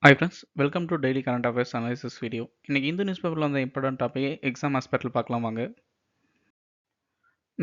Hi friends, welcome to Daily Current Affairs Analysis video. இன்னைக்கு இந்த news பேப்பரில் வந்த இம்பார்ட்டன்ட் டாபிக் எக்ஸாம் ஆஸ்பெக்டில் பார்க்கலாம் வாங்க.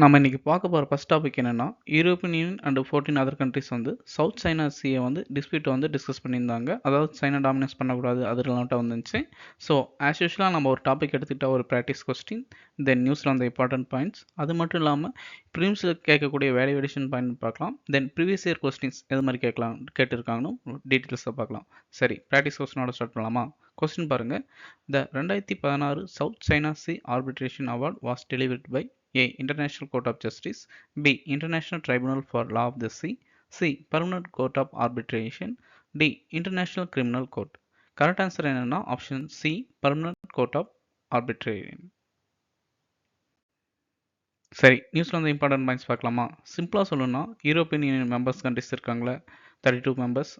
நம்ம இன்னைக்கு பார்க்க போகிற ஃபர்ஸ்ட் டாபிக் என்னன்னா European union and 14 other countries வந்து சவுத் சைனா சீயை வந்து டிஸ்பியூட் வந்து டிஸ்கஸ் பண்ணியிருந்தாங்க. அதாவது சைனா டாமினேஸ் பண்ணக்கூடாது அது ரிலேட்டாக வந்துச்சு. ஸோ ஆஸ் யூஷுவலாக நம்ம ஒரு டாபிக் எடுத்துக்கிட்டா ஒரு ப்ராக்டிஸ் கொஸ்டின், தென் நியூஸில் வந்த இம்பார்ட்டன்ட் பாயிண்ட்ஸ், அது மட்டும் இல்லாமல் ப்ரீமியஸில் கேட்கக்கூடிய வேல்யூவேஷன் பாயிண்ட் பார்க்கலாம். தென் ப்ரீவியஸ் இயர் கொஸ்டின்ஸ் எது மாதிரி கேட்டிருக்காங்கன்னு டீட்டெயில்ஸை பார்க்கலாம். சரி, ப்ராக்டிஸ் கொஸ்டினோட ஸ்டார்ட் பண்ணலாமா? கொஸ்டின் பாருங்க. The 2016 South China Sea arbitration award was delivered by A. International Court of Justice. B. International Tribunal for Law of the Sea. C. Permanent Court of Arbitration. D. International Criminal Court. Correct answer என்னன்னா option C, permanent court of arbitration. சரி, நியூஸில் வந்து important points பார்க்கலாமா? சிம்பிளாக சொல்லணும்னா European union members countries இருக்காங்களே 32 members.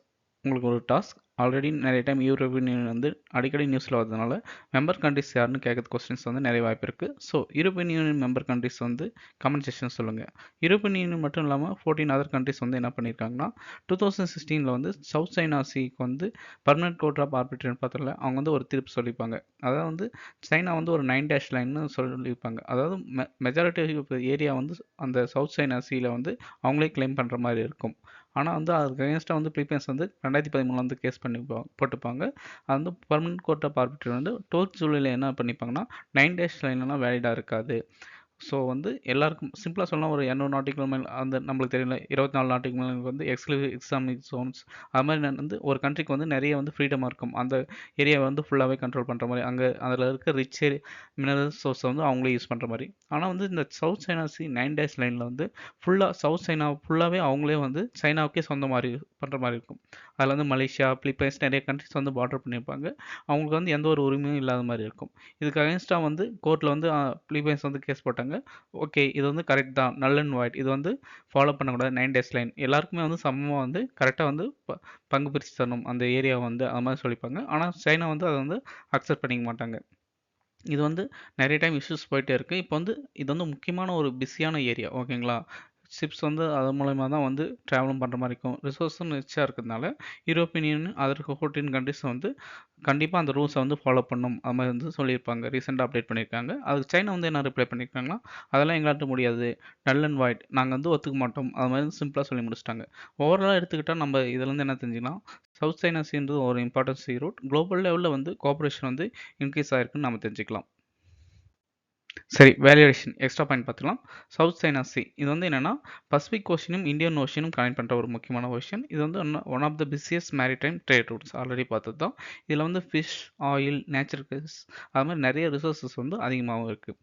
உங்களுக்கு ஒரு டாஸ்க், ஆல்ரெடி நிறைய டைம் யூரோப்பியன் யூனியன் வந்து அடிக்கடி நியூஸில் வரதுனால மெம்பர் கண்ட்ரிஸ் யாருன்னு கேட்குற கொஸ்டின்ஸ் வந்து நிறைய வாய்ப்பு இருக்குது. So European union member countries வந்து கமெண்ட் செக்ஷன் சொல்லுங்கள். யூரோப்பியன் யூனியன் மட்டும் இல்லாமல் 14 அதர் கண்ட்ரிஸ் வந்து என்ன பண்ணியிருக்காங்கன்னா 2016 வந்து சவுத் சைனா சீக்கு வந்து பர்மனன்ட் கோர்ட் ஆஃப் ஆர்பிட்ரேஷன் பார்த்தல அவங்க வந்து ஒரு தீர்ப்பு சொல்லியிருப்பாங்க. அதாவது வந்து சைனா வந்து ஒரு 9 டேஷ் லைன்னு சொல்லியிருப்பாங்க. அதாவது மெஜாரிட்டி ஏரியா வந்து அந்த சவுத் சைனா சீல வந்து அவங்களே கிளைம் பண்ணுற மாதிரி இருக்கும். ஆனால் வந்து அதுக்கு அகேன்ஸ்டாக வந்து பிலிப்பைன்ஸ் வந்து 2013 வந்து கேஸ் பண்ணி போட்டுப்பாங்க. அது வந்து பர்மனன்ட் கோர்ட் ஆஃப் ஆர்பிட்ரேஷன் வந்து 12th ஜூலையில் என்ன பண்ணிப்பாங்கன்னா 9 டேஷ் லைன்லாம் வேலிடாக இருக்காது. ஸோ வந்து எல்லாருக்கும் சிம்பிளாக சொல்லலாம், ஒரு 200 நாட்டிக்கு மேல் அந்த நம்மளுக்கு தெரியல 24 நாட்டிக்கு மேலே வந்து எக்ஸ்க்ளூசிவ் எக்கனாமிக் ஜோன்ஸ் அது மாதிரி வந்து ஒரு கண்ட்ரிக்கு வந்து நிறைய வந்து ஃப்ரீடமாக இருக்கும். அந்த ஏரியாவை வந்து ஃபுல்லாகவே கண்ட்ரோல் பண்ணுற மாதிரி, அங்கே அதில் இருக்க ரிச் மினரல் சோர்ஸை வந்து அவங்களே யூஸ் பண்ணுற மாதிரி. ஆனால் வந்து இந்த சவுத் சைனா சி 9 டேஷ் லைனில் வந்து ஃபுல்லாக சவுத் சைனா ஃபுல்லாகவே அவங்களே வந்து சைனாவுக்கே சொந்த மாதிரி பண்ணுற மாதிரி இருக்கும். அதில் வந்து மலேசியா, பிலிப்பைன்ஸ் நிறைய கண்ட்ரிஸ் வந்து பார்டர் பண்ணியிருப்பாங்க. அவங்களுக்கு வந்து எந்த ஒரு உரிமையும் இல்லாத மாதிரி இருக்கும். இதுக்கு அகேன்ஸ்டாக வந்து கோர்ட்டில் வந்து பிலிப்பைன்ஸ் வந்து கேஸ் போட்டாங்க. ஓகே, இது வந்து கரெக்ட் தான், நல் அண்ட் வாய்ட், இது வந்து ஃபாலோ பண்ணக்கூடாது 9 டேஸ் லைன், எல்லாருக்குமே வந்து சமமாக வந்து கரெக்டாக வந்து பங்கு பிரித்து தரணும் அந்த ஏரியாவை வந்து, அது மாதிரி சொல்லிப்பாங்க. ஆனால் சைனா வந்து அதை வந்து அக்செப்ட் பண்ணிக்க மாட்டாங்க. இது வந்து நிறைய டைம் இஷ்யூஸ் போயிட்டே இருக்குது. இப்போ வந்து இது வந்து முக்கியமான ஒரு பிஸியான ஏரியா, ஓகேங்களா? ஷிப்ஸ் வந்து அது மூலயமா தான் வந்து ட்ராவலும் பண்ணுற மாதிரி இருக்கும். ரிசோர்ஸும் ரிச்சாக இருக்கிறதுனால யூரோப்பியன் யூனியன் அதர் 14 கண்ட்ரிஸ் வந்து கண்டிப்பாக அந்த ரூல்ஸை வந்து ஃபாலோ பண்ணும் அது மாதிரி வந்து சொல்லியிருப்பாங்க. ரீசெண்டாக அப்டேட் பண்ணியிருக்காங்க. அதுக்கு சைனா வந்து என்ன ரிப்ளை பண்ணியிருக்காங்கன்னா, அதெல்லாம் எங்களாட்ட முடியாது, நல் அண்ட் வாய்ட், நாங்கள் வந்து ஒத்துக்க மாட்டோம், அது மாதிரி சிம்பிளாக சொல்லி முடிச்சிட்டாங்க. ஓவராலாக எடுத்துக்கிட்டால் நம்ம இதுலேருந்து என்ன தெரிஞ்சுக்கலாம், சவுத் சைனா சீன்றது ஒரு இம்பார்ட்டன்ட் சீ ரூட், குளோபல் லெவலில் வந்து கோஆப்ரேஷன் வந்து இன்க்ரீஸ் ஆகிருக்குன்னு நம்ம தெரிஞ்சுக்கலாம். சரி, வேல்யூவேஷன் எக்ஸ்ட்ரா பாயிண்ட் பார்த்துக்கலாம். சவுத் சைனா சி இது வந்து என்னென்னா பசிபிக் ஓஷனும் இந்தியன் ஓஷனும் கனெக்ட் பண்ணுற ஒரு முக்கியமான ஓஷன். இது வந்து one of the busiest maritime trade routes, already பார்த்தது தான். இதில் வந்து ஃபிஷ், ஆயில், நேச்சுரல் கேஸ் அது மாதிரி நிறைய ரிசோர்ஸஸ் வந்து அதிகமாகவும் இருக்குது.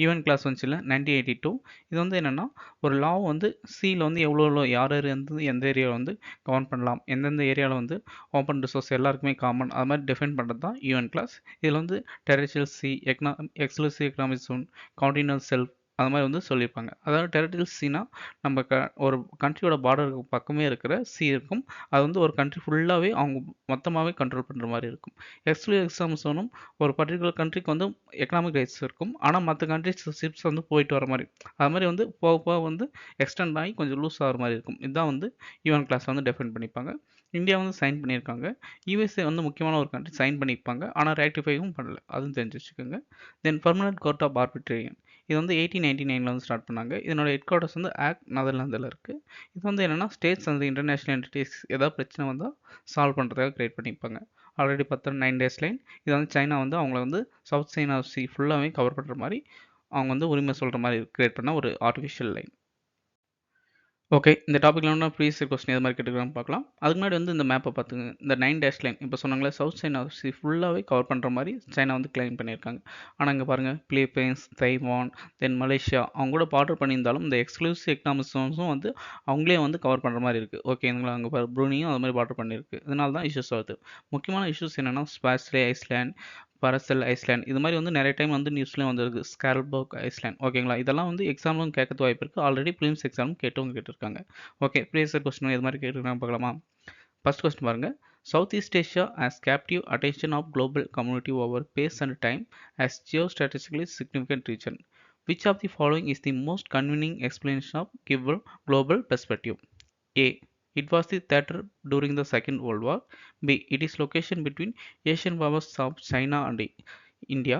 ஈவன் கிளாஸ் வந்துச்சுல 1982, இது வந்து என்னென்னா ஒரு லா வந்து சீயில் வந்து எவ்வளோ யார் யார் எந்த ஏரியாவில் வந்து கவர்ன் பண்ணலாம், எந்தெந்த ஏரியாவில் வந்து ஓப்பன் ரிசோர்ஸ் எல்லாருக்குமே காமன், அது மாதிரி டிஃபைன் பண்ணுறது தான் ஈவன் கிளாஸ். இதில் வந்து territorial sea, exclusive economic zone, continental shelf அது மாதிரி வந்து சொல்லியிருப்பாங்க. அதாவது டெரிட்டரியல் சீனா நம்ம ஒரு கண்ட்ரியோட பார்டருக்கு பக்கமே இருக்கிற சி இருக்கும். அது வந்து ஒரு கண்ட்ரி ஃபுல்லாகவே அவங்க மொத்தமாகவே கண்ட்ரோல் பண்ணுற மாதிரி இருக்கும். எக்ஸ்க்ளூசிவ் எக்கனாமிக் ஜோனும் ஒரு பர்டிகுலர் கண்ட்ரிக்கு வந்து எக்கனாமிக் ரைட்ஸ் இருக்கும். ஆனால் மற்ற கண்ட்ரிஸ் ஷிப்ஸ் வந்து போயிட்டு வர மாதிரி, அது மாதிரி வந்து போக போக வந்து எக்ஸ்டெண்ட் ஆகி கொஞ்சம் லூஸ் ஆகிற மாதிரி இருக்கும். இதுதான் வந்து யூஎன் கிளாஸ் வந்து டெஃபைன் பண்ணிப்பாங்க. இந்தியா வந்து சைன் பண்ணியிருக்காங்க. யூஎஸ்ஏ வந்து முக்கியமான ஒரு கண்ட்ரி சைன் பண்ணியிருப்பாங்க, ஆனால் ரேட்டிஃபைவும் பண்ணல, அதுவும் தெரிஞ்சு வச்சுக்கோங்க. தென் பர்மனன்ட் கோர்ட் ஆஃப் ஆர்பிட்ரேஷன் இது வந்து 1899 வந்து ஸ்டார்ட் பண்ணாங்க. இதனோட ஹெட் குவார்ட்டர்ஸ் வந்து ஆக் நெதர்லாந்தில் இருக்குது. இது வந்து என்னென்னா ஸ்டேட்ஸ் அண்ட் இன்டர்நேஷனல் என்டிட்டிஸ் ஏதாவது பிரச்சனை வந்தால் சால்வ் பண்ணுறதுக்காக கிரியேட் பண்ணியிருப்பாங்க. ஆல்ரெடி பார்த்தா 9 டேஸ் லைன், இது வந்து சைனா வந்து அவங்கள வந்து சவுத் சைனா சி ஃபுல்லாகவே கவர் பண்ணுற மாதிரி அவங்க வந்து உரிமை சொல்கிற மாதிரி கிரியேட் பண்ண ஒரு ஆர்டிஃபிஷியல் லைன். ஓகே, இந்த டாப்பிக்கில் வந்து ப்ரீவியஸ் கொஸ்டின் எது மாதிரி கேட்டுக்கிறான்னு பார்க்கலாம். அதுக்கு முன்னாடி வந்து இந்த மேப்பை பார்த்துங்க. இந்த 9 டேஷ் லைன் இப்போ சொன்னாங்களே சவுத் சைனா சி ஃபுல்லாகவே கவர் பண்ணுற மாதிரி சைனா வந்து கிளைம் பண்ணியிருக்காங்க. ஆனால் இங்கே பாருங்கள், பிலிப்பைன்ஸ், தைவான், தென் மலேசியா அவங்க கூட பார்டர் பண்ணியிருந்தாலும் இந்த எக்ஸ்க்ளூசிவ் எக்கனாமிக் ஜோன்ஸும் வந்து அவங்களே வந்து கவர் பண்ணுற மாதிரி இருக்குது. ஓகேங்களா? அங்கே பாரு ப்ரூனியும் அது மாதிரி பார்டர் பண்ணியிருக்கு. இதனால தான் இஷ்யூஸ் வருது. முக்கியமான இஷ்யூஸ் என்னென்னா ஸ்பாஸ்லே ஐஸ்லேண்ட், பரசல் ஐஸ்லேண்ட் இது மாதிரி வந்து நிறைய டைம் வந்து நியூஸ்லேயும் வந்துருக்கு. ஸ்கார்பர்க் ஐஸ்லேண்ட், ஓகேங்களா? இதெல்லாம் வந்து எக்ஸாம்லும் கேட்கறது வாய்ப்பு இருக்குது. ஆல்ரெடி ப்ரீலிம்ஸ் எக்ஸாமும் கேட்டிருக்காங்க. ஓகே, ப்ரீவியஸ் கொஸ்டின் இது மாதிரி கேட்டிருக்காங்க பார்க்கலாமா? ஃபர்ஸ்ட் கொஸ்டின் பாருங்கள். South East Asia as captive attention of global community over space and time as geostrategically significant region. Which of the following is the most கன்வீனிங் explanation of give global perspective? A. It was the theatre during the Second World War. B. It is location between Asian powers of China and India.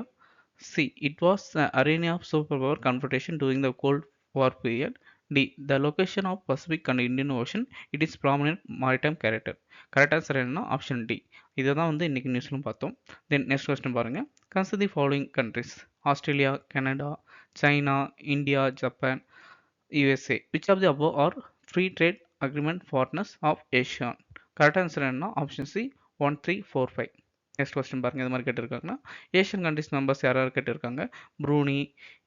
C. It was the arena of superpower confrontation during the Cold War period. D. The location of Pacific and Indian Ocean. It is prominent maritime character. Correct answer என்னன்னா option D. இதை தான் வந்து இன்னைக்கு நியூஸ்லும் பார்த்தோம். தென் next question பாருங்க. Consider the following countries: Australia, Canada, China, India, Japan, USA. Which of the above are free trade agreement partners of ASEAN? Correct answer என்னன்னா option C 1345. Next question பாருங்க. இது மாதிரி கேட்டிருக்காங்கன்னா ஏஷியன் கண்ட்ரிஸ் மெம்பர்ஸ் யாராவது கேட்டிருக்காங்க. Brunei,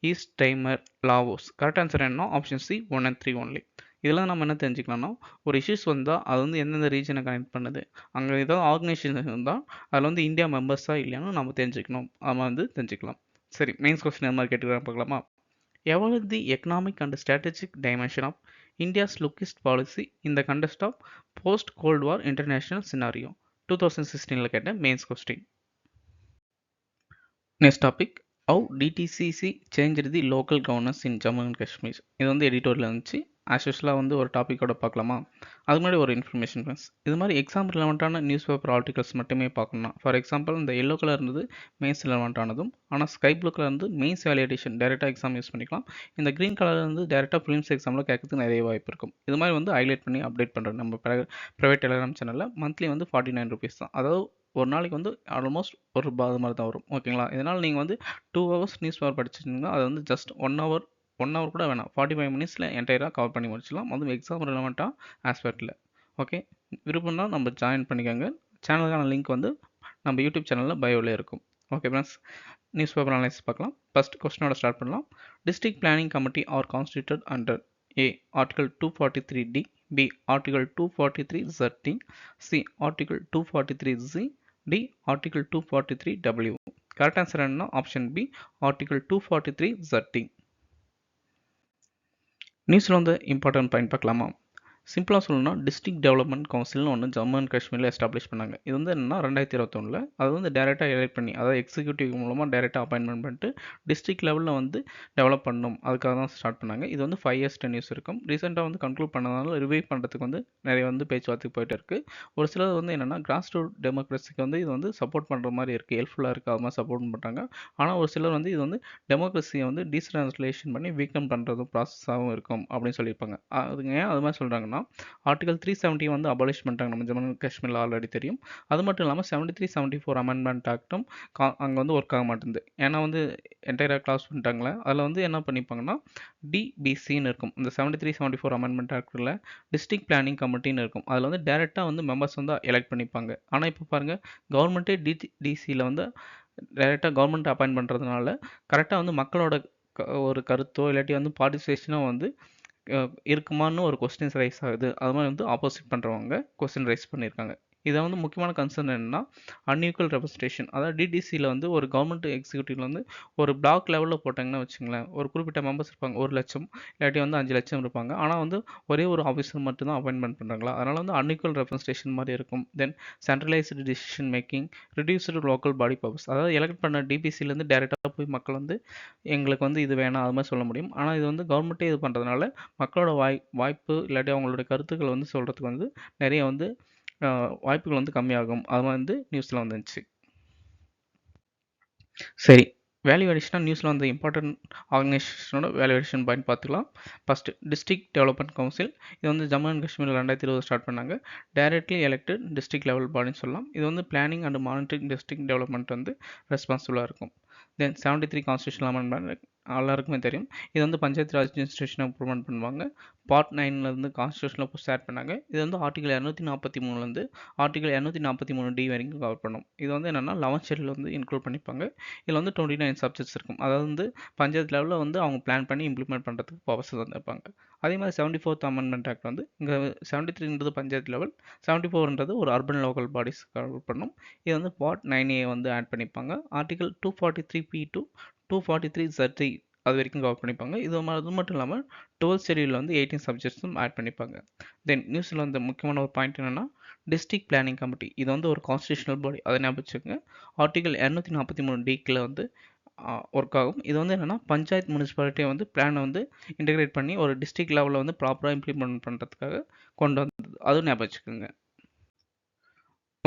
East Timor, Laos. Correct answer என்ன option C 1 and 3 only. இதெல்லாம் நம்ம என்ன தெரிஞ்சுக்கலாம்னா, ஒரு இஷ்யூஸ் வந்தால் அது வந்து எந்தெந்த ரீஜனை கனெக்ட் பண்ணுது, அங்கே ஏதாவது ஆர்கனைசேஷன் இருந்தால் அதில் வந்து இந்தியா மெம்பர்ஸாக இல்லையானு நம்ம தெரிஞ்சுக்கணும். நம்ம வந்து தெரிஞ்சுக்கலாம். சரி, மெயின்ஸ் கொஸ்டின் எது மாதிரி கேட்டுக்கிறாங்க பார்க்கலாமா. Evaluate the economic and strategic dimension of India's lookist policy in the context of post-Cold War international scenario. 2016 கேட்ட mains question. Next topic, how DDCC change the local governance in Jammu and Kashmir. இது வந்து எடிட்டோரியில் இருந்துச்சு. As யூஸ்வலாக வந்து ஒரு டாப்பிக்கோட பார்க்கலாமா. அது முன்னாடி ஒரு இன்ஃபர்மேஷன் ஃப்ரெண்ட்ஸ், இது மாதிரி எக்ஸாம் ரிலவெண்ட்டான நியூஸ் பேப்பர் ஆர்டிகல்ஸ் மட்டுமே பார்க்கணும். ஃபார் எக்ஸாம்பிள், இந்த எல்லோ கலர் இருந்தது மெயின்ஸ் ரிலவெண்ட்டானதும், ஆனால் ஸ்கை ப்ளூ கலர் இருந்து மெயின்ஸ் வேலிடேஷன் டேரெக்டாக எக்ஸாம் யூஸ் பண்ணிக்கலாம். இந்த க்ரீன் கலர் வந்து டேரெக்டாக ப்ரிலிம்ஸ் எக்ஸாமில் கேட்கறதுக்கு நிறைய வாய்ப்பு இருக்கும். இது மாதிரி வந்து ஹைலைட் பண்ணி அப்டேட் பண்ணுறேன் நம்ம ப்ரைவேட் டெலிகிராம் சேனலில். மந்த்லி வந்து 49 rupees தான். அதாவது ஒரு நாளைக்கு வந்து ஆல்மோஸ்ட் ₹1 அது மாதிரி தான் வரும். ஓகேங்களா. இதனால் நீங்கள் வந்து 2 hours நியூஸ் பேப்பர் படிச்சிருந்தீங்கன்னா அது வந்து ஜஸ்ட் 1 hour கூட வேணாம், 45 minutesல என்டையராக கவர் பண்ணி முடிச்சிடலாம். அதுவும் எக்ஸாம் ரிலவெண்ட்டாக ஆஸ்பெக்டில். ஓகே, விருப்பம்னா நம்ம ஜாயின் பண்ணிக்கோங்க. சேனலுக்கான லிங்க் வந்து நம்ம யூடியூப் சேனலில் பயோவில் இருக்கும். Okay friends, news paper analysis பார்க்கலாம். ஃபர்ஸ்ட் கொஸ்டினோட ஸ்டார்ட் பண்ணலாம். District planning committee are constituted under A. Article 243D, B. Article 243Z, C. Article 243Z, D. Article 243W. Correct answer என்ன ஆப்ஷன் பி ஆர்டிகல் 243Z. நியூஸில் வந்து important point பார்க்கலாமா. சிம்பிளாக சொல்லணும்னா, district development கவுன்சில்னு ஒன்று ஜம்மு அண்ட் காஷ்மீரில் எஸ்டாப்ளிஷ் பண்ணாங்க. இது வந்து என்னன்னா 2021 அது வந்து டேரெக்டாக எலெக்ட் பண்ணி, அதாவது எக்ஸிக்யூட்டிவ் மூலமாக டேரெக்டாக அப்பாயின்மெண்ட் பண்ணிட்டு டிஸ்ட்ரிக்ட் லெவலில் வந்து டெவலப் பண்ணணும். அதுக்காக தான் ஸ்டார்ட் பண்ணாங்க. இது வந்து 5 years டென்யூர்ஸ் இருக்கும். ரீசெண்டாக வந்து கன்க்ளூட் பண்ணதால ரிவைவ் பண்ணுறதுக்கு வந்து நிறைய வந்து பேச்சுவார்த்தை போயிட்டு இருக்குது. ஒரு சிலர் வந்து என்னென்னா கிராஸ் ரூட் டெமோக்ரஸிக்கு வந்து இது வந்து சப்போர்ட் பண்ணுற மாதிரி இருக்குது, ஹெல்ப்ஃபுல்லாக இருக்குது, அது மாதிரி சப்போர்ட் பண்ணுறாங்க. ஆனால் ஒரு சிலர் வந்து இது வந்து டெமோக்ரஸியை வந்து டீசென்ட்ரலைசேஷன் பண்ணி வீக்கம் பண்ணுறதும் ப்ராசஸாகவும் இருக்கும் அப்படின்னு சொல்லியிருப்பாங்க. அதுங்க ஏன் அது மாதிரி சொல்கிறாங்கன்னா, ஆர்டிகல் 370 வந்து அபாலிஷ் பண்ணிட்டாங்க நம்ம ஜம்மு அண்ட் காஷ்மீரில், ஆல்ரெடி தெரியும். அது மட்டும் இல்லாமல் 73-74 அமெண்ட்மெண்ட் ஆக்டும் அங்கே வந்து ஒர்க் ஆக மாட்டேங்குது. ஏன்னா வந்து என்டையராக கிளாஸ் பண்ணிட்டாங்களே, அதில் வந்து என்ன பண்ணிப்பாங்கன்னா டிபிசின்னு இருக்கும். இந்த 73-74 அமெண்ட்மெண்ட் ஆக்டில் டிஸ்ட்ரிக்ட் பிளானிங் கமிட்டின்னு இருக்கும். அதில் வந்து டேரெக்டாக வந்து மெம்பர்ஸ் வந்து எலெக்ட் பண்ணிப்பாங்க. ஆனால் இப்போ பாருங்கள், கவர்மெண்ட்டே டிசியில் வந்து டேரெக்டாக கவர்மெண்ட் அப்பாயின்ட் பண்ணுறதுனால கரெக்டாக வந்து மக்களோட ஒரு கருத்தோ இல்லாட்டி வந்து பார்ட்டிசிபேஷனோ வந்து இருக்குமான்னு ஒரு கொஸ்டின்ஸ் ரைஸ் ஆகுது. அது மாதிரி வந்து ஆப்போசிட் பண்ணுறவங்க கொஸ்டின் ரைஸ் பண்ணியிருக்காங்க. இதை வந்து முக்கியமான கன்சர்ன் என்னென்னா அன்இக்குவல் ரெப்ரசன்டேஷன். அதாவது டிடிசியில் வந்து ஒரு கவர்மெண்ட் எக்ஸிக்யூட்டிவ்ல வந்து ஒரு பிளாக் லெவலில் போட்டாங்கன்னா வச்சுங்களேன், ஒரு குறிப்பிட்ட மெம்பர்ஸ் இருப்பாங்க, 1 லட்சம் இல்லாட்டி வந்து 5 லட்சம் இருப்பாங்க. ஆனால் வந்து ஒரே ஒரு ஆஃபீஸர் மட்டும்தான் அப்பாயின்மெண்ட் பண்ணுறாங்களா, அதனால் வந்து அன்இக்குவல் ரெப்ரசன்டேஷன் மாதிரி இருக்கும். Then centralised decision making, reduced local body powers. அதாவது எலெக்ட் பண்ண டிபிசிலேருந்து டேரெக்டாக போய் மக்கள் வந்து எங்களுக்கு வந்து இது வேணாம் அது மாதிரி சொல்ல முடியும். ஆனால் இது வந்து கவர்மெண்ட்டே இது பண்ணுறதுனால மக்களோட வாய்ப்பு இல்லாட்டி அவங்களோட கருத்துக்களை வந்து சொல்கிறதுக்கு வந்து நிறைய வந்து வாய்ப்புகள் வந்து கம்மியாகும். அது மாதிரி வந்து நியூஸில் வந்துச்சு. சரி, வேல்யூ அடிஷனாக நியூஸில் வந்து இம்பார்ட்டன்ட் ஆர்கனைசேஷனோட வேல்யூ அடிஷன் பாயிண்ட் பார்த்துக்கலாம். First district development council. இது வந்து ஜம்மு அண்ட் காஷ்மீரில் 2020 ஸ்டார்ட் பண்ணாங்க. டைரக்ட்லி எலெக்டட் டிஸ்ட்ரிக்ட் லெவல் பாடின்னு சொல்லலாம். இது வந்து planning and monitoring district development வந்து ரெஸ்பான்சிபிளாக இருக்கும். தென் 73 கான்ஸ்டியூஷனல் அமெண்ட்மெண்ட் எல்லாருக்குமே தெரியும். இது வந்து பஞ்சாயத்து ராஜ் இன்ஸ்டியூஷனை இம்ப்ரூவ்மெண்ட் பண்ணுவாங்க. பார்ட் 9லேருந்து கான்ஸ்டியூஷனில் ஸ்டார்ட் பண்ணாங்க. இது வந்து ஆர்டிகல் 243 ஆர்டிகல் 243D வரைக்கும் கவர் பண்ணும். இது வந்து என்னென்னா 11th ஷெட்யூல் வந்து இன்க்ளூட் பண்ணிப்பாங்க. இதில் வந்து 29 சப்ஜெக்ட்ஸ் இருக்கும். அதாவது வந்து பஞ்சாயத்து லெவலில் வந்து அவங்க பிளான் பண்ணி இம்ப்ளிமெண்ட் பண்ணுறதுக்கு பவர்ஸ் வந்திருப்பாங்க. அதே மாதிரி 74th அமெண்ட்மெண்ட் ஆக்ட் வந்து இங்கே 73ன்றது பஞ்சாயத்து லெவல், 74ன்றது ஒரு அர்பன் லோக்கல் பாடிஸ் கவர் பண்ணும். இது வந்து பார்ட் 9A வந்து ஆட் பண்ணிப்பாங்க. ஆர்டிகல் 243P to 243Z அது வரைக்கும் கவர் பண்ணிப்பாங்க. இது மட்டும் இல்லாமல் 12th ஷெட்யூலில் வந்து 18 சப்ஜெக்ட்ஸும் ஆட் பண்ணிப்பாங்க. தென் நியூஸில் வந்து முக்கியமான ஒரு பாயிண்ட் என்னென்னா டிஸ்ட்ரிக்ட் பிளானிங் கமிட்டி. இது வந்து ஒரு கான்ஸ்டியூஷனல் பாடி, அதை ஞாபகம் வச்சுக்கோங்க. ஆர்டிகல் 243D வந்து ஒர்க் ஆகும். இது வந்து என்னென்னா பஞ்சாயத்து முனிசிபாலிட்டியை வந்து பிளானை வந்து இன்டெகிரேட் பண்ணி ஒரு டிஸ்ட்ரிக்ட் லெவலில் வந்து ப்ராப்பராக இம்ப்ளிமெண்ட் பண்ணுறதுக்காக கொண்டு வந்தது. அதுவும் ஞாபகம் வச்சுக்கோங்க.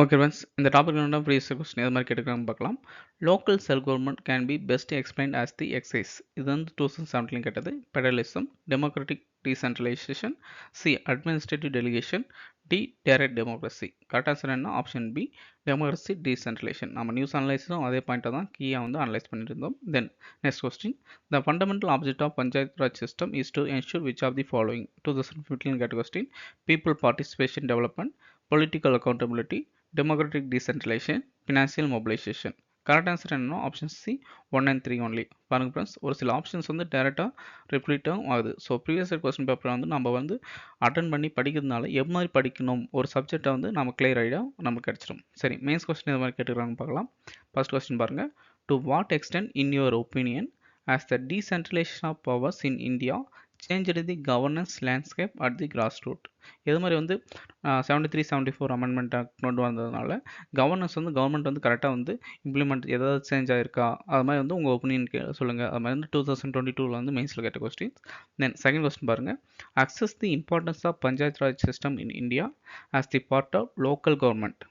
ஓகே ஃப்ரெண்ட்ஸ், இந்த டாபிக்ல ப்ரீவியஸ் கொஸ்டின் எது மாதிரி கேட்டுக்கிறாங்க பார்க்கலாம். Local self government can be best explained as the exercise. இது வந்து 2017 கேட்டது. Federalism, democratic decentralisation, C administrative delegation, D direct democracy. Correct answer என்ன? Option B democracy decentralisation. நம்ம நியூஸ் அனலைஸும் அதே பாயிண்ட்டை தான் கீயாக வந்து அனலைஸ் பண்ணிட்டு இருந்தோம். Then next question, the fundamental object of panchayat Raj system is to ensure which of the following. 2015 கேட்ட கொஸ்டின். People participation development, political accountability, democratic decentralization, financial mobilization. Correct answer என்னன்னா ஆப்ஷன் சி 1 and 3 ஒன்லி. பாருங்க friends, ஒரு சில options வந்து டேரெக்டாக ரிப்ளீட்டாகவும் ஆகுது. So previous year question பேப்பரை வந்து நம்ம வந்து அட்டன் பண்ணி படிக்கிறதுனால எது மாதிரி படிக்கணும் ஒரு சப்ஜெக்டை வந்து நம்ம கிளியர் ஐடியாக நமக்கு கிடச்சிடும். சரி, மெயின்ஸ் கொஸ்டின் இது மாதிரி கேட்டுக்கிறாங்கன்னு பார்க்கலாம். ஃபர்ஸ்ட் கொஸ்டின் பாருங்கள். To what extent in your opinion has the decentralisation of powers in India change the governance landscape at the grass root. இது மாதிரி வந்து 73-74 அமெண்ட்மெண்ட்டை கொண்டு வந்ததுனால கவர்னன்ஸ் வந்து கவர்மெண்ட் வந்து கரெக்டாக வந்து இம்ப்ளிமெண்ட் ஏதாவது சேஞ்ச் ஆயிருக்கா அது மாதிரி வந்து உங்கள் ஒப்பீனியன் சொல்லுங்கள். அது மாதிரி வந்து 2022 வந்து மெயின்ஸில் கேட்ட கொஸ்டின். தென் செகண்ட் கொஸ்டின் பாருங்கள். Assess the importance of panchayat Raj system in India as the part of local government.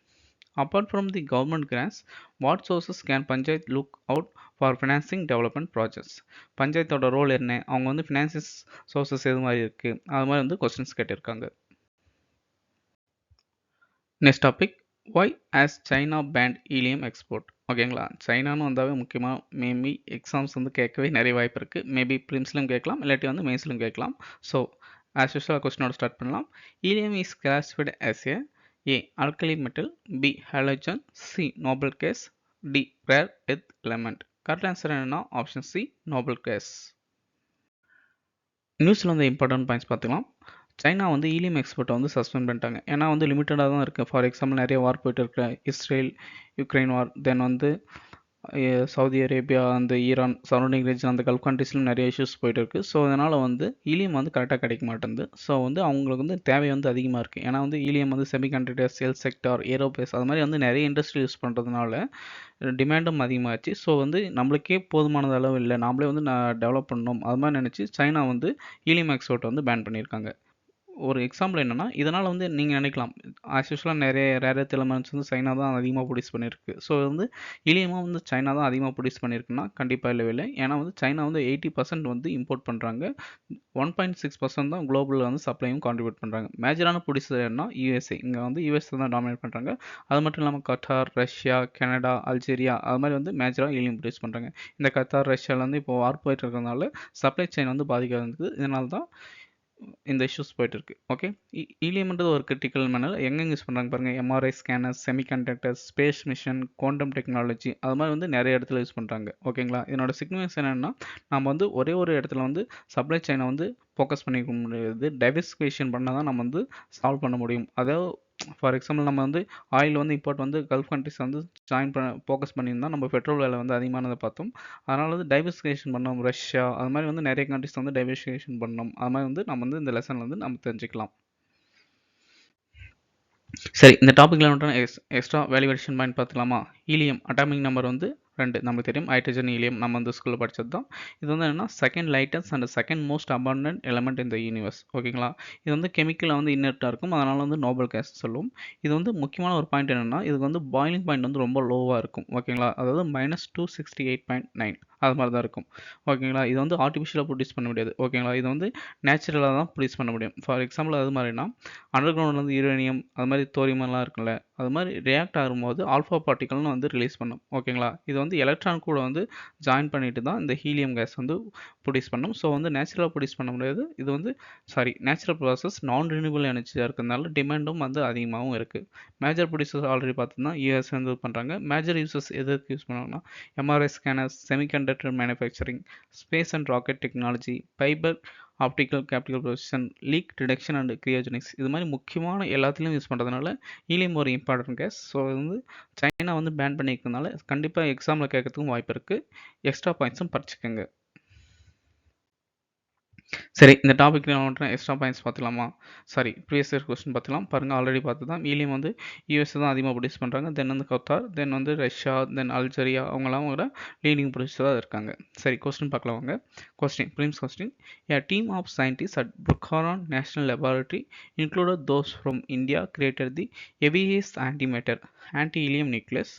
Apart from the government grants, what sources can Panchayat look out for financing development projects? பஞ்சாயத்தோட role என்ன, அவங்க வந்து ஃபினான்சியஸ் sources எது மாதிரி இருக்குது, அது மாதிரி வந்து கொஸ்டின்ஸ் கேட்டிருக்காங்க. Next topic, why has China banned helium export. ஓகேங்களா, சைனான்னு வந்தாவே முக்கியமாக மேபி எக்ஸாம்ஸ் வந்து கேட்கவே நிறைய வாய்ப்பு இருக்குது. மேபி ப்ரிலிம்ஸ்லையும் கேட்கலாம், இல்லாட்டி வந்து மெயின்ஸ்லையும் கேட்கலாம். ஸோ ஆஸ் யூஸ்வல் கொஸ்டினோட ஸ்டார்ட் பண்ணலாம். Helium is classified as a A. Alkali metal, B. Halogen, C. Noble gas, D. Rare earth element. Correct answer என்னன்னா ஆப்ஷன் சி நோபல் கேஸ். நியூஸில் வந்து இம்பார்ட்டன்ட் பாயிண்ட்ஸ் பார்த்துக்கலாம். சைனா வந்து ஹீலியம் எக்ஸ்போர்ட்டை வந்து suspend பண்ணிட்டாங்க. ஏன்னா வந்து லிமிட்டடாக தான் இருக்குது. ஃபார் எக்ஸாம்பிள் நிறைய வார் போயிட்டு இருக்கு, இஸ்ரேல் யுக்ரைன் வார், தென் வந்து சவுதி அரேபியா, அந்த ஈரான் சரௌண்டிங் ரீஜன், அந்த கல்ஃப் கண்ட்ரீஸ்லையும் நிறைய இஷ்யூஸ் போயிட்டு இருக்குது. ஸோ அதனால் வந்து ஹீலியம் வந்து கரெக்டாக கிடைக்க மாட்டேங்குது. ஸோ வந்து அவங்களுக்கு வந்து தேவை வந்து அதிகமாக இருக்குது. ஏன்னா வந்து ஹீலியம் வந்து செமிகண்டக்டர், சேல் செக்டார், ஏரோபேஸ் அது மாதிரி வந்து நிறைய இண்டஸ்ட்ரி யூஸ் பண்ணுறதுனால டிமாண்டும் அதிகமாகிடுச்சு. ஸோ வந்து நம்மளுக்கே போதுமானது அளவு இல்லை, நாமளே வந்து டெவலப் பண்ணணும் அது மாதிரி நினச்சி சைனா வந்து ஹீலியம் எக்ஸ்போர்ட்டை வந்து பேன் பண்ணியிருக்காங்க. ஒரு எக்ஸாம்பிள் என்னென்னா, இதனால் வந்து நீங்கள் நினைக்கலாம் ஆஸ் யூஸ்வலாக நிறைய ரேர் எர்த் எலமெண்ட்ஸ் வந்து சைனா தான் அதிகமாக ப்ரொடியூஸ் பண்ணியிருக்கு. ஸோ வந்து ஹீலியமாக வந்து சைனா தான் அதிகமாக ப்ரொடியூஸ் பண்ணியிருக்குன்னா கண்டிப்பாக இல்லை. ஏன்னா வந்து சைனா வந்து 80% வந்து இம்போர்ட் பண்ணுறாங்க, 1.6% தான் குளோபலில் வந்து சப்ளையும் கான்ட்ரிபியூட் பண்ணுறாங்க. மேஜரான ப்ரொடியூசர்னா யூஎஸ்ஏ, இங்கே வந்து யூஎஸ்ஏ தான் டாமினேட் பண்ணுறாங்க. அது மட்டும் இல்லாமல் கத்தார், ரஷ்யா, கனடா, அல்ஜீரியா அது மாதிரி வந்து மேஜராக ஹீலியம் ப்ரொடியூஸ் பண்ணுறாங்க. இந்த கத்தார், ரஷ்யாவில் வந்து இப்போ வார் போயிட்டு இருக்கிறதுனால சப்ளை செயின் வந்து பாதிக்காது. இதனால தான் இந்த இஷ்யூஸ் போயிட்டு இருக்கு. ஓகே, ஹீலியம்ன்றது ஒரு கிரிட்டிக்கல் மினரல். எங்கெங்க யூஸ் பண்ணுறாங்க பாருங்கள். MRI scanners, semiconductors, space mission, quantum technology அது மாதிரி வந்து நிறைய இடத்துல யூஸ் பண்ணுறாங்க. ஓகேங்களா, இதனோட சிக்னிஃபிகன்ஸ் என்னென்னா, நம்ம வந்து ஒரே ஒரு இடத்துல வந்து சப்ளை செயினை வந்து ஃபோக்கஸ் பண்ணிக்க முடியாது. டைவர்சிஃபிகேஷன் பண்ணால் தான் நம்ம வந்து சால்வ் பண்ண முடியும். அதாவது ஃபார் எக்ஸாம்பிள் நம்ம வந்து ஆயில் வந்து இம்போர்ட் வந்து கல்ஃப் கண்ட்ரிஸ் வந்து ஃபோக்கஸ் பண்ணியிருந்தா நம்ம பெட்ரோல் விலை வந்து அதிகமானதை பார்த்தோம். அதனால் வந்து டைவர்சிஃபிகேஷன் பண்ணோம். ரஷ்யா அது மாதிரி வந்து நிறைய கண்ட்ரிஸ் வந்து டைவர்சிஃபிகேஷன் பண்ணோம். அது மாதிரி வந்து நம்ம வந்து இந்த லெசனில் வந்து நம்ம தெரிஞ்சுக்கலாம். சரி, இந்த டாப்பிக்கில் மட்டும் எக்ஸ்ட்ரா வேல்யூவேஷன் பாயிண்ட் பார்த்துக்கலாமா. ஹீலியம் அட்டாமிக் நம்பர் வந்து 2 நமக்கு தெரியும். ஹைட்ரஜன், ஹீலியம் நம்ம வந்து ஸ்கூலில் படித்தது தான். இது வந்து என்னென்னா second lightest and second most abundant element இந்த யூனிவர்ஸ். ஓகேங்களா, இது வந்து கெமிக்கலில் வந்து இன்னர்ட்டாக இருக்கும், அதனால் வந்து நோபல் கேஸ் சொல்லுவோம். இது வந்து முக்கியமான ஒரு பாயிண்ட் என்னென்னா, இதுக்கு வந்து பாயிலிங் பாயிண்ட் வந்து ரொம்ப லோவாக இருக்கும். ஓகேங்களா, அதாவது -268.9 அது மாதிரி தான் இருக்கும். ஓகேங்களா, இது வந்து ஆர்டிஃபிஷியலாக ப்ரொடியூஸ் பண்ண முடியாது. ஓகேங்களா, இது வந்து நேச்சுரலாக தான் ப்ரொடியூஸ் பண்ண முடியும். ஃபார் எக்ஸாம்பிள் அது மாதிரினா அண்டர் கிரவுண்டில் வந்து யுரேனியம் அது மாதிரி தோரியமெல்லாம் இருக்குல்ல, அது மாதிரி ரியாக்ட் ஆகும்போது ஆல்ஃபா பார்ட்டிகல்னு வந்து ரிலீஸ் பண்ணும். ஓகேங்களா, இது வந்து எலக்ட்ரான் கூட வந்து ஜாயின் பண்ணிட்டு தான் இந்த ஹீலியம் கேஸ் வந்து ப்ரொடியூஸ் பண்ணும். ஸோ வந்து நேச்சுரலாக ப்ரொடியூஸ் பண்ண முடியாது. இது வந்து நேச்சுரல் ப்ராசஸ், நான் ரினியூவபிள் எனர்ஜியாக இருக்கிறதுனால டிமாண்டும் வந்து அதிகமாகவும் இருக்குது. மேஜர் ப்ரொடியூசர்ஸ் ஆல்ரெடி பார்த்தோம்னா யூஎஸ் வந்து பண்ணுறாங்க. மேஜர் யூசர்ஸ் எதுக்கு யூஸ் பண்ணுவாங்கன்னா MRI scanners, semiconductor manufacturing, space and rocket technology, fibre optical கேப்டிகல் ப்ரொசன், லீக் டிடெக்ஷன் அண்ட் கிரியோஜெனிக்ஸ் இது மாதிரி முக்கியமான எல்லாத்துலேயும் யூஸ் பண்ணுறதுனால ஹீலியம் ஒரு இம்பார்ட்டன்ட் கேஸ். ஸோ வந்து சைனா வந்து பேன் பண்ணிக்கிறதுனால கண்டிப்பாக எக்ஸாமில் கேட்கறதுக்கும் வாய்ப்பு இருக்குது. எக்ஸ்ட்ரா பாயிண்ட்ஸும் படிச்சுக்கோங்க. சரி, இந்த டாபிக்ல நான் எக்ஸ்ட்ரா பாயிண்ட்ஸ் பார்த்துக்கலாமா? சாரி, ப்ரீவியஸ் இயர் கொஸ்டின் பார்த்துக்கலாம். பாருங்க, ஆல்ரெடி பார்த்து தான். ஹீலியம் வந்து யூஎஸ் தான் அதிகமாக ப்ரொடியூஸ் பண்ணுறாங்க. தென் வந்து கத்தார், தென் வந்து ரஷ்யா, தென் அல்ஜீரியா, அவங்களாம் கூட லீடிங் ப்ரொடியூசராக இருக்காங்க. சரி, கொஸ்டின் பார்க்கலாம் வாங்க. Question, prelims question. A team of scientists at Buchanan National Laboratory, included those from India, created the heaviest antimatter, anti-helium nucleus.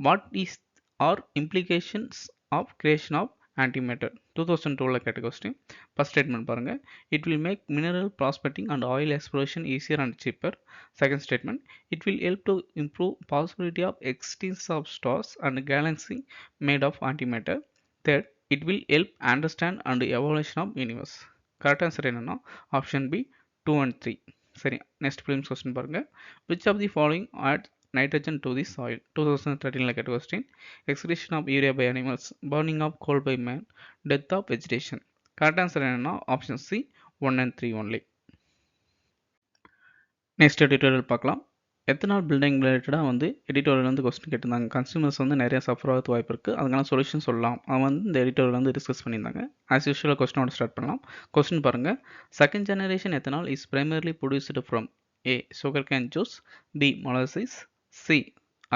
What is or implications of creation of antimatter? 2012 கேட்ட question. First statement பாருங்க. It will make mineral prospecting and oil exploration easier and cheaper. Second statement, it will help to improve possibility of existence of stars and galaxy made of antimatter. Third, it will help understand and evolution of universe. Correct answer என்னன்னா option B 2 and 3. சரி, next films question பாருங்க. Which of the following adds nitrogen to the soil? 2013 கேட்ட question. Excretion of urea by animals, burning of coal by man, death of vegetation. Correct answer என்னன்னா option C 1 and 3 only. Next editorial பார்க்கலாம். Ethanol blending ரிலேட்டடாக வந்து editorial வந்து question கேட்டிருந்தாங்க. Consumers வந்து நிறைய suffer ஆகிறது வாய்ப்பு இருக்குது, அதுக்கான சொல்யூஷன் சொல்லலாம். அவன் வந்து இந்த எடிட்டோரியல் வந்து டிஸ்கஸ் பண்ணியிருந்தாங்க. ஆஸ் யூஷுவலாக கொஸ்டினோட ஸ்டார்ட் பண்ணலாம். கொஸ்டின் பாருங்கள். Second generation ethanol is primarily produced from A sugar cane juice, B molasses, C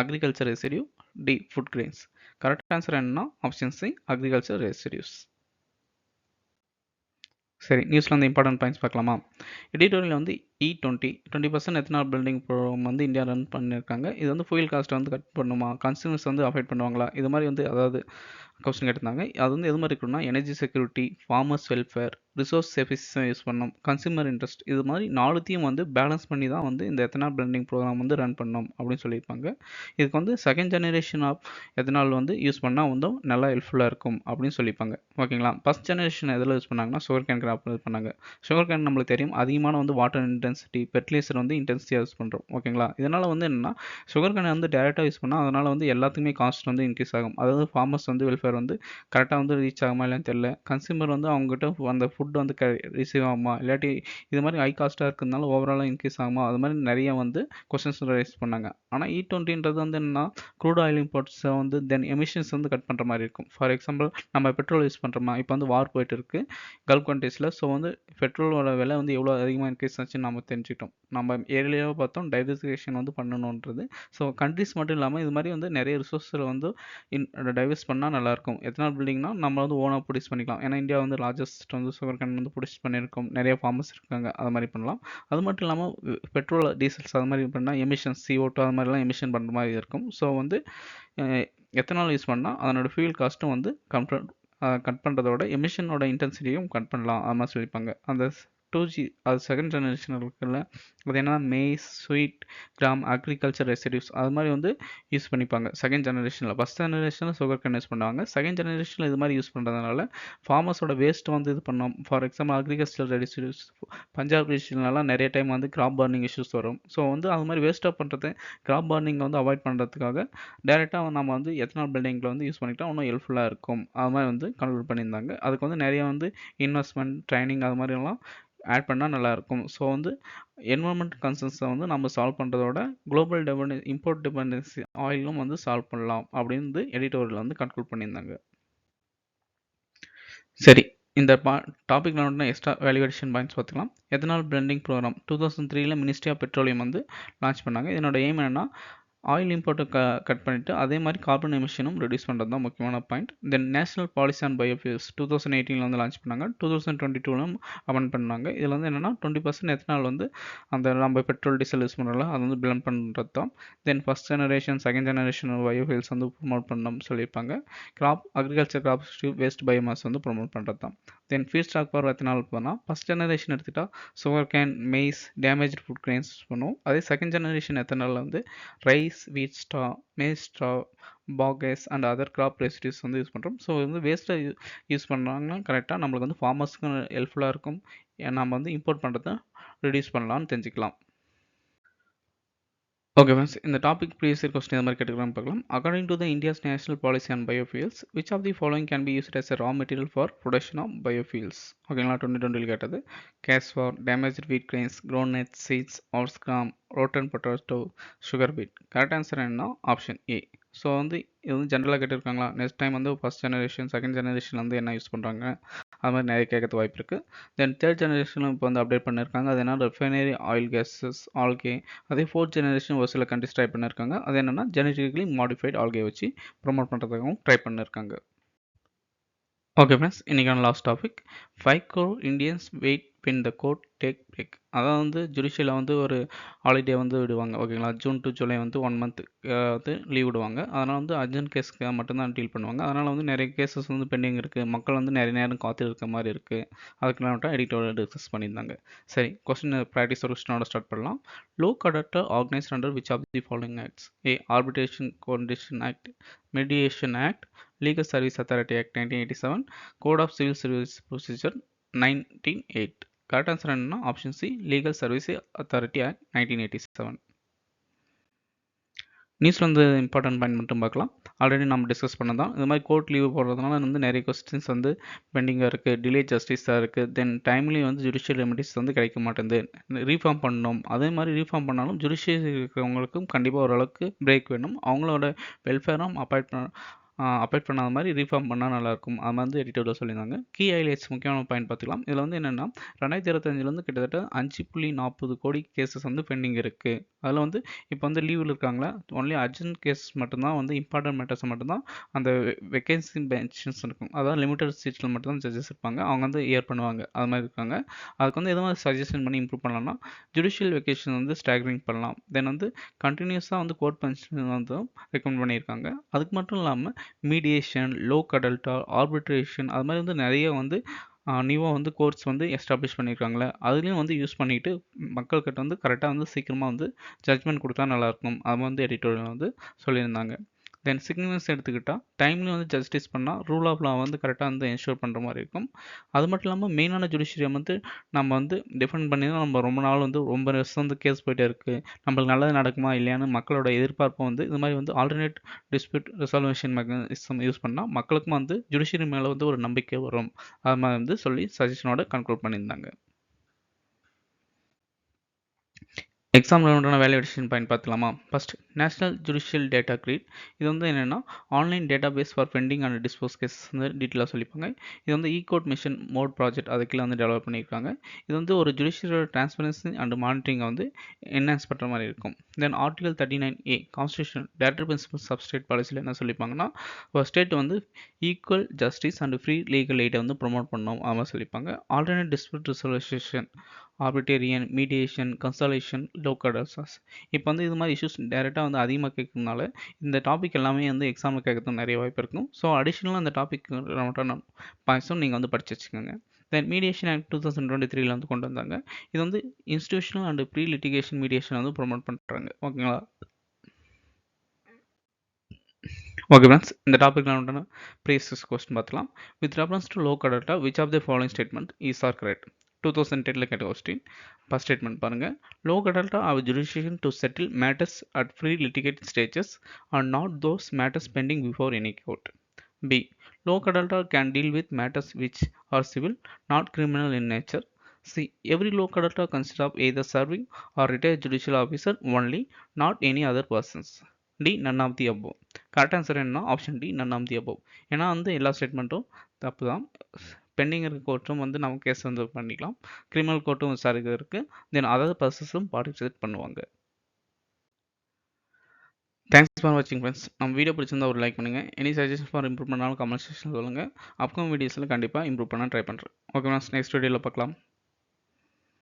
agriculture residue, D food grains. Correct answer என்னன்னா ஆப்ஷன் சி அக்ரிகல்ச்சர் ரெசிடியூஸ். சரி, நியூஸில் வந்து இம்பார்ட்டன்ட் பாயிண்ட்ஸ் பார்க்கலாமா? எடிட்டோரியல் வந்து E20 20% எத்தனால் பில்டிங் ப்ரோக்ராம் வந்து India run பண்ணியிருக்காங்க. இது வந்து ஃபியூல் காஸ்ட்டை வந்து கட் பண்ணுமா, கன்சியூமர்ஸ் வந்து அஃபெக்ட் பண்ணுவாங்களா, இது மாதிரி வந்து அதாவது கொஸ்டின் கேட்டிருந்தாங்க. அது வந்து எது மாதிரி இருக்குன்னா energy security, farmers welfare, resource efficiency use பண்ணணும், கன்சியூமர் இன்ட்ரெஸ்ட், இது மாதிரி நாலுத்தையும் வந்து பேலன்ஸ் பண்ணி தான் வந்து இந்த எத்தனால் பில்டிங் ப்ரோக்ராம் வந்து ரன் பண்ணணும் அப்படின்னு சொல்லியிருப்பாங்க. இதுக்கு வந்து செகண்ட் ஜெனரேஷன் ஆஃப் எத்தனால் வந்து யூஸ் பண்ணால் வந்து நல்லா ஹெல்ப்ஃபுல்லாக இருக்கும் அப்படின்னு சொல்லியிருப்பாங்க. ஓகேங்களா? ஃபஸ்ட் ஜெனரேஷன் எதில் யூஸ் பண்ணாங்கன்னா சுகர் கேன் கிராப் யூஸ் பண்ணாங்க. சுகர் கேன் நம்மளுக்கு தெரியும் அதிகமான வந்து வாட்டர் இன்டென்சிட்டி, ஃபெர்டிலைசர் வந்து இன்டென்சிட்டியாக யூஸ் பண்ணுறோம். ஓகேங்களா? இதனால் வந்து என்னென்னா சுகர் கேனை வந்து டேரெக்டாக யூஸ் பண்ணால் அதனால் வந்து எல்லாத்துக்குமே காஸ்ட் வந்து இன்க்ரீஸ் ஆகும். அதாவது ஃபார்மர்ஸ் வந்து வெல்ஃபேர் வந்து கரெக்டாக வந்து ரீச் ஆகுமா இல்லைன்னு தெரியல. கன்சியூமர் வந்து அவங்ககிட்ட அந்த ஃபுட் வந்து ரிசீவ் ஆகுமா, இல்லாட்டி இது மாதிரி ஹை காஸ்ட்டாக இருக்கிறதுனால ஓவராலாக இன்க்ரீஸ் ஆகுமா, அது மாதிரி நிறைய வந்து கொஸ்டின்ஸ் ரைஸ் பண்ணாங்க. ஆனால் E20ன்றது வந்து என்னன்னா க்ரூட் ஆயில் இம்போர்ட்ஸை வந்து தென் எமிஷன்ஸ் வந்து கட் பண்ணுற மாதிரி இருக்கும். ஃபார் எக்ஸாம்பிள் நம்ம பெட்ரோல் யூஸ் பண்ணுறோமா, இப்போ வந்து வார் போயிட்டு இருக்கு கல்ஃப் கண்ட்ரீஸில். ஸோ வந்து பெட்ரோலோட விலை வந்து எவ்வளோ அதிகமாக இன்க்ரீஸ் ஆச்சுன்னு நம்ம தெரிஞ்சுக்கிட்டோம். நம்ம ஏரியாவை பார்த்தோம் டைவர்சிஃபிகேஷன் வந்து பண்ணணுன்றது. ஸோ கண்ட்ரிஸ் மட்டும் இல்லாமல் இது மாதிரி வந்து நிறைய ரிசோர்ஸில் வந்து டைவர்ஸ் பண்ணால் நல்லாயிருக்கும். எத்தனால் பில்டிங்னா நம்ம வந்து ஓனாக ப்ரொடியூஸ் பண்ணிக்கலாம். ஏன்னா இந்தியா வந்து லார்ஜஸ்ட் வந்து சுகர் கேன் வந்து ப்ரொடியூஸ் பண்ணியிருக்கோம், நிறைய ஃபார்மர்ஸ் இருக்காங்க, அது மாதிரி பண்ணலாம். அது மட்டும் இல்லாமல் பெட்ரோல் டீசல்ஸ் அது மாதிரி பண்ணால் எமிஷன் CO2 அது மாதிரிலாம் எமிஷன் பண்ணுற மாதிரி இருக்கும். ஸோ வந்து எத்தனால் யூஸ் பண்ணால் அதனோட ஃபியூல் காஸ்ட்டும் வந்து கட் பண்ணுறதோட எமிஷனோட இன்டென்சிட்டியும் கட் பண்ணலாம், அது மாதிரி சொல்லியிருப்பாங்க. அந்த 2G அது செகண்ட் ஜெனரேஷன் இருக்குல்ல, அது என்னன்னா maize, sweet, gram, agriculture residues அது மாதிரி வந்து யூஸ் பண்ணிப்பாங்க செகண்ட் ஜெனரேஷனில். ஃபஸ்ட் ஜெனரேஷனில் சுகர் கேன் யூஸ் பண்ணுவாங்க. செகண்ட் ஜெனரேஷனில் இது மாதிரி யூஸ் பண்ணுறதுனால ஃபார்மர்ஸோட வேஸ்ட் வந்து இது பண்ணோம். For example agriculture residues Punjab ரீஜன்லலாம் நிறைய டைம் வந்து கிராப் பர்னிங் இஷ்யூஸ் வரும். ஸோ வந்து அது மாதிரி வேஸ்ட்டாக பண்ணுறது கிராப் பர்னிங்கை வந்து அவாய்ட் பண்ணுறதுக்காக டேரெக்டாக நம்ம வந்து எத்தனால் பில்டிங்கில் வந்து யூஸ் பண்ணிக்கிட்டால் இன்னும் ஹெல்ப்ஃபுல்லாக இருக்கும், அது மாதிரி வந்து கன்க்ளூட் பண்ணியிருந்தாங்க. அதுக்கு வந்து நிறைய வந்து இன்வெஸ்ட்மெண்ட், ட்ரைனிங் அது மாதிரிலாம் ஆட் பண்ணால் நல்லாயிருக்கும். ஸோ வந்து என்வரன்மெண்ட் கன்சர்ன்ஸை வந்து நம்ம சால்வ் பண்ணுறதோட குளோபல் இம்போர்ட் டிபெண்டன்சி ஆயிலும் வந்து சால்வ் பண்ணலாம் அப்படின்னு எடிட்டோரியல் வந்து கன்க்ளூட் பண்ணியிருந்தாங்க. சரி, இந்த டாபிக் நான் எக்ஸ்ட்ரா வேல்யூவேஷன் பாயிண்ட்ஸ் பார்த்துக்கலாம். Ethanol blending programme 2003 ministry of petroleum வந்து லான்ச் பண்ணாங்க. இதனோட எய்ம் என்னென்னா ஆயில் இம்போர்ட்டை கட் பண்ணிவிட்டு அதே மாதிரி கார்பன் எமிஷனும் ரெடியூஸ் பண்ணுறது தான் முக்கியமான point. Then national policy on biofuels 2018 வந்து லான்ச் பண்ணாங்க. 2022 அமெண்ட் பண்ணாங்க. இதில் வந்து என்னென்னா 20% எத்தனால் வந்து அந்த நம்ம பெட்ரோல் டீசல் யூஸ் பண்ணுறோம்ல அது வந்து பிளெண்ட் பண்ணுறது தான். தென் first generation second generation biofuels வந்து ப்ரொமோட் பண்ணணும்னு சொல்லியிருப்பாங்க. அக்ரிகல்ச்சர் கிராப்ஸ் வேஸ்ட் பயோமாஸ் வந்து ப்ரொமோட் பண்ணுறது தான். தென் ஃபீட் ஸ்டாக் ஃபார் எத்தனால் போனால் ஃபஸ்ட் ஜெனரேஷன் எடுத்துகிட்டா sugar cane, maize, damage food grains பண்ணுவோம். அதே செகண்ட் ஜெனரேஷன் எத்தனால் வந்து rice, wheat straw, maize straw, bagasse and other crop residues வந்து யூஸ் பண்ணுறோம். ஸோ வந்து வேஸ்ட்டை யூஸ் பண்ணுறாங்கன்னா கரெக்டாக நம்மளுக்கு வந்து ஃபார்மர்ஸ்க்கு ஹெல்ப்ஃபுல்லாக இருக்கும். நம்ம வந்து இம்போர்ட் பண்ணுறதை ரெடியூஸ் பண்ணலாம்னு தெரிஞ்சுக்கலாம். ஓகே ஃப்ரெண்ட்ஸ், இந்த டாபிக் ப்ரீவியஸ் இயர் கொஸ்டின் இந்த மாதிரி கேட்டுக்கலாம் பார்க்கலாம். According to the India's national policy on biofuels which of the following can be used as a raw material for production of biofuels? ஓகேங்களா, 2020 கேட்டது. Cassava, damage wheat grains, groundnut seeds, horse gram, rotten potato, sugar beet. Correct answer என்ன? Option A. So வந்து இது வந்து ஜென்ரலாக கேட்டிருக்காங்களா, next time வந்து first generation second generation வந்து என்ன யூஸ் பண்ணுறாங்க அது மாதிரி நிறைய கேட்கறது வாய்ப்பு இருக்குது. தென் தேர்ட் ஜெனரேஷனும் இப்போ வந்து அப்டேட் பண்ணியிருக்காங்க. அது என்ன ரிஃபைனரி ஆயில் கேஸஸ் ஆல்கே. அதே ஃபோர்த் ஜெனரேஷன் ஒரு சில கண்ட்ரிஸ் ட்ரை பண்ணியிருக்காங்க. அது என்னென்னா ஜெனட்டிக்கலி மாடிஃபைட் ஆல்கே வச்சு ப்ரொமோட் பண்ணுறதுக்காகவும் ட்ரை பண்ணியிருக்காங்க. ஓகே ஃப்ரெண்ட்ஸ், இன்றைக்கான last topic 5 crore Indians wait when the court take break. அதாவது வந்து ஜுடிஷியலில் வந்து ஒரு ஹாலிடே வந்து விடுவாங்க ஓகேங்களா. ஜூன் டு ஜூலை வந்து 1 month வந்து லீவ் விடுவாங்க. அதனால் வந்து அர்ஜென்ட் கேஸ்க்கு மட்டும்தான் டீல் பண்ணுவாங்க. அதனால் வந்து நிறைய கேசஸ் வந்து பெண்டிங் இருக்குது. மக்கள் வந்து நிறைய நேரம் காத்து இருக்க மாதிரி இருக்குது. அதுக்குலாம் மட்டும் எடிட்டோட டிஸ்கஸ் பண்ணியிருந்தாங்க. சரி, கொஸ்டின் ப்ராக்டிஸ் ஒரு கொஸ்டினோட ஸ்டார்ட் பண்ணலாம். Lok conductor organised under which of the following acts? A arbitration condition act, mediation act, Legal Service Authority Act 1987, Code of Civil Service Procedure 1908. Correct answer என்னன்னா option C, legal service authority act 1987. நியூஸில் வந்து important point மட்டும் பார்க்கலாம். Already நம்ம discuss பண்ணதான். இந்த மாதிரி court leave போடுறதுனால வந்து நிறைய கொஸ்டின்ஸ் வந்து பெண்டிங்காக இருக்குது, டிலே ஜஸ்டிஸாக இருக்குது. தென் டைம்லி வந்து ஜுடிஷியல் ரெமெடிஸ் வந்து கிடைக்க மாட்டேங்குது, ரீஃபார்ம் பண்ணணும். அதே மாதிரி ரீஃபார்ம் பண்ணாலும் ஜுடிஷியல் இருக்கிறவங்களுக்கும் கண்டிப்பாக ஓரளவுக்கு பிரேக் வேணும். அவங்களோட வெல்ஃபேரும் அப்பாயிண்ட் பண்ணாத மாதிரி ரீஃபார்ம் பண்ணால் நல்லாயிருக்கும். அது மாதிரி எடிட்டோட சொல்லியிருந்தாங்க. கீ ஹைலைட்ஸ் முக்கியமான பாயிண்ட் பார்த்துக்கலாம். இதில் வந்து என்னென்னா 2025 கிட்டத்தட்ட 5.40 கோடி கேசஸ் வந்து பெண்டிங் இருக்குது. அதில் வந்து இப்போ வந்து லீவில் இருக்காங்களா, ஒன்லி அர்ஜென்ட் கேஸ் மட்டும்தான் வந்து இம்பார்ட்டன்ட் மேட்டர்ஸ் மட்டும்தான் அந்த வெக்கன்சி பென்ஷன்ஸ் இருக்கும். அதாவது லிமிடெட் சீட்ஸில் மட்டும்தான் ஜட்ஜஸ் இருப்பாங்க. அவங்க வந்து இயர் பண்ணுவாங்க. அது மாதிரி இருக்காங்க. அதுக்கு வந்து எது மாதிரி சஜஷன் பண்ணி இம்ப்ரூவ் பண்ணலாம்னா ஜுடிஷியல் வெக்கேஷன் வந்து ஸ்டாகரிங் பண்ணலாம். தென் வந்து கண்டினியூஸாக வந்து கோர்ட் பென்ஷன் வந்து ரெக்கமெண்ட் பண்ணியிருக்காங்க. அதுக்கு மட்டும் இல்லாமல் மீடியேஷன், லோக் அடல்ட்டா, ஆர்பிட்ரேஷன் அது மாதிரி வந்து நிறைய வந்து நியூவாக வந்து கோர்ட்ஸ் வந்து எஸ்டாப்ளிஷ் பண்ணியிருக்காங்களே, அதுலேயும் வந்து யூஸ் பண்ணிவிட்டு மக்கள்கிட்ட வந்து கரெக்டாக வந்து சீக்கிரமாக வந்து ஜட்ஜ்மெண்ட் கொடுத்தா நல்லாயிருக்கும். அது வந்து எடிட்டோரியல் வந்து சொல்லியிருந்தாங்க. தென் சிக்னிஃபரன்ஸ் எடுத்துக்கிட்டால் டைம்லி வந்து ஜஸ்டிஸ் பண்ணால் ரூல் ஆஃப் லா வந்து கரெக்டாக வந்து என்ஷூர் பண்ணுற மாதிரி இருக்கும். அது மட்டும் இல்லாமல் மெயினான ஜுடிஷியம் வந்து நம்ம வந்து டிஃபெண்ட் பண்ணி தான் நம்ம ரொம்ப நாள் வந்து ரொம்ப வருஷம் வந்து கேஸ் போயிட்டே இருக்குது. நம்மளுக்கு நல்லது நடக்குமா இல்லையான்னு மக்களோட எதிர்பார்ப்பும் வந்து இது மாதிரி வந்து ஆல்டர்னேட் டிஸ்பியூட் ரெசால்வேஷன் மெக்கானிசம் யூஸ் பண்ணால் மக்களுக்கும் வந்து ஜுடிஷியரி மேலே வந்து ஒரு நம்பிக்கை வரும். அது மாதிரி வந்து சொல்லி சஜஷனோட கன்க்ளூட் பண்ணியிருந்தாங்க. எக்ஸாம் ரிலேட்டடான வேல்யூவேஷன் பாயிண்ட் பார்த்துலாமா? First, national judicial data grid. இது வந்து என்னென்னா online database for pending and dispose case வந்து டீட்டெயிலாக சொல்லிப்பாங்க. இது வந்து கோர்ட் மிஷன் மோட் ப்ராஜெக்ட் அதுக்குள்ள வந்து டெவலப் பண்ணியிருக்காங்க. இது வந்து ஒரு ஜுடிஷியல் டிரான்ஸ்பரன்சி அண்ட் மானிட்டரிங்கை வந்து என்ஹான்ஸ் பண்ணுற மாதிரி இருக்கும். Then article 39A constitution director principle substate பாலிசியில் என்ன சொல்லிப்பாங்கன்னா ஒரு ஸ்டேட் வந்து equal justice and free legal எய்டை வந்து ப்ரொமோட் பண்ணணும் அது மாதிரி சொல்லிப்பாங்க. Alternate dispute resolution, arbitration, mediation, conciliation, local அசாஸ். இப்போ வந்து இது மாதிரி இஷ்யூஸ் டேரெக்டாக வந்து அதிகமாக கேட்கறதுனால இந்த டாபிக் எல்லாமே வந்து எக்ஸாமில் கேட்கறதுக்கு நிறைய வாய்ப்பு இருக்கும். ஸோ அடிஷ்னலாக அந்த டாபிக் பாயிண்ட்ஸும் நீங்கள் வந்து படித்து வச்சுக்கோங்க. தென் மீடியேஷன் ஆக்ட் 2023 வந்து கொண்டு வந்தாங்க. இது வந்து institutional and pre litigation mediation வந்து ப்ரொமோட் பண்ணுறாங்க ஓகேங்களா. ஓகே ஃப்ரெண்ட்ஸ், இந்த டாபிக் நான் ப்ரீவியஸ் கொஸ்டின் பார்த்துலாம். With reference to local data which of the following statement is are correct? 2010 கேட்ட கொஸ்டின். ஃபர்ஸ்ட் ஸ்டேட்மெண்ட் பாருங்கள். Local data are judicial to settle matters at pre litigate stages are not those matters pending before any court. B, local data can deal with matters which are civil, not criminal in nature. C, every local data consists of either serving or retired judicial officer only, not any other persons. D, none of the above. Correct answer என்ன? Option D, none of the above. ஏன்னா வந்து எல்லா ஸ்டேட்மெண்ட்டும் தப்பு தான். Bending இருக்க கோர்ட்டும் வந்து நம்ம case வந்து பண்ணிக்கலாம், கிரிமினல் கோர்ட்டும் விசாரிக்க இருக்குது. தென் அதர் பர்சஸும் பார்ட்டிசிபேட் பண்ணுவாங்க. தேங்க்ஸ் ஃபார் வாட்சிங் ஃப்ரெண்ட்ஸ். நம்ம வீடியோ பிடிச்சிருந்தா ஒரு லைக் பண்ணுங்கள். எனி சஜஷன் ஃபார் இம்ப்ரூவ் பண்ணாலும் கமெண்ட் செக்ஷன் சொல்லுங்கள். அப்கமிங் வீடியோஸில் கண்டிப்பாக இம்ப்ரூவ் பண்ண ட்ரை பண்ணுறேன். ஓகே ஃப்ரெண்ட்ஸ், நெக்ஸ்ட் வீடியோவில் பார்க்கலாம்.